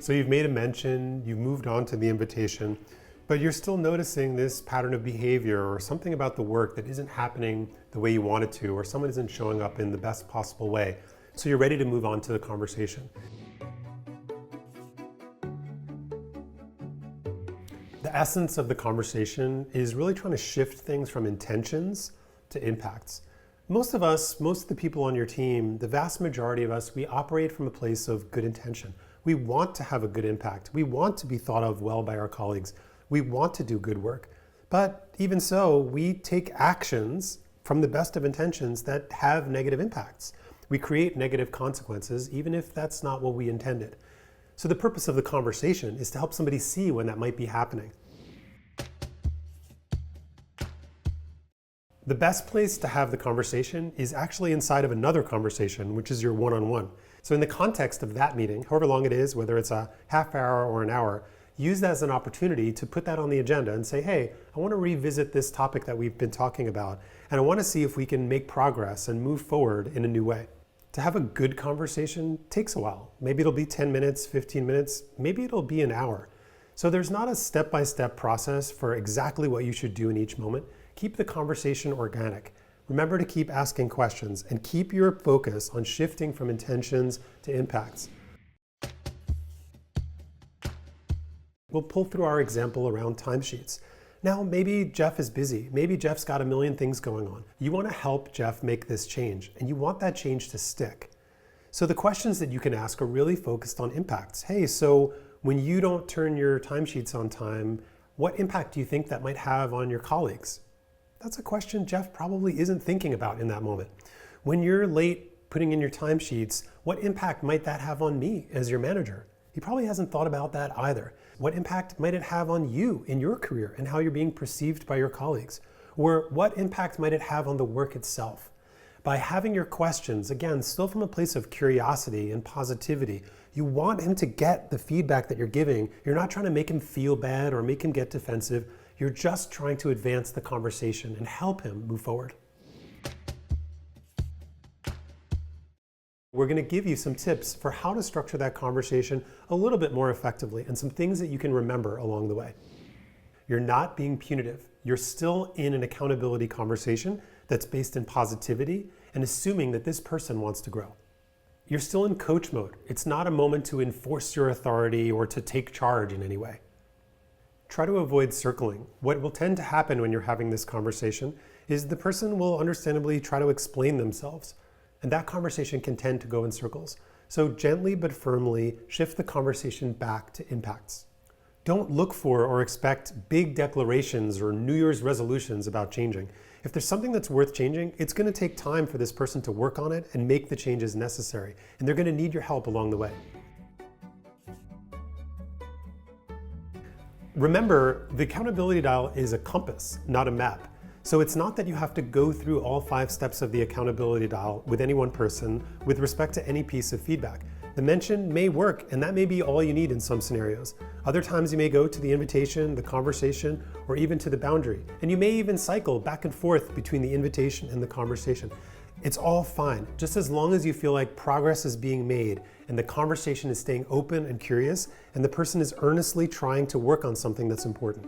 So you've made a mention, you've moved on to the invitation, but you're still noticing this pattern of behavior or something about the work that isn't happening the way you want it to, or someone isn't showing up in the best possible way. So you're ready to move on to the conversation. The essence of the conversation is really trying to shift things from intentions to impacts. Most of us, most of the people on your team, the vast majority of us, we operate from a place of good intention. We want to have a good impact. We want to be thought of well by our colleagues. We want to do good work. But even so, we take actions from the best of intentions that have negative impacts. We create negative consequences, even if that's not what we intended. So the purpose of the conversation is to help somebody see when that might be happening. The best place to have the conversation is actually inside of another conversation, which is your one-on-one. So in the context of that meeting, however long it is, whether it's a half hour or an hour, use that as an opportunity to put that on the agenda and say, hey, I want to revisit this topic that we've been talking about, and I want to see if we can make progress and move forward in a new way. To have a good conversation takes a while. Maybe it'll be 10 minutes, 15 minutes, maybe it'll be an hour. So there's not a step-by-step process for exactly what you should do in each moment. Keep the conversation organic. Remember to keep asking questions and keep your focus on shifting from intentions to impacts. We'll pull through our example around timesheets. Now, maybe Jeff is busy. Maybe Jeff's got a million things going on. You want to help Jeff make this change, and you want that change to stick. So the questions that you can ask are really focused on impacts. Hey, so when you don't turn your timesheets on time, what impact do you think that might have on your colleagues? That's a question Jeff probably isn't thinking about in that moment. When you're late putting in your timesheets, what impact might that have on me as your manager? He probably hasn't thought about that either. What impact might it have on you in your career and how you're being perceived by your colleagues? Or what impact might it have on the work itself? By having your questions, again, still from a place of curiosity and positivity, you want him to get the feedback that you're giving. You're not trying to make him feel bad or make him get defensive. You're just trying to advance the conversation and help him move forward. We're going to give you some tips for how to structure that conversation a little bit more effectively and some things that you can remember along the way. You're not being punitive. You're still in an accountability conversation that's based in positivity and assuming that this person wants to grow. You're still in coach mode. It's not a moment to enforce your authority or to take charge in any way. Try to avoid circling. What will tend to happen when you're having this conversation is the person will understandably try to explain themselves, and that conversation can tend to go in circles. So gently but firmly shift the conversation back to impacts. Don't look for or expect big declarations or New Year's resolutions about changing. If there's something that's worth changing, it's going to take time for this person to work on it and make the changes necessary, and they're going to need your help along the way. Remember, the accountability dial is a compass, not a map. So it's not that you have to go through all 5 steps of the accountability dial with any one person with respect to any piece of feedback. The mention may work, and that may be all you need in some scenarios. Other times you may go to the invitation, the conversation, or even to the boundary. And you may even cycle back and forth between the invitation and the conversation. It's all fine, just as long as you feel like progress is being made and the conversation is staying open and curious, and the person is earnestly trying to work on something that's important.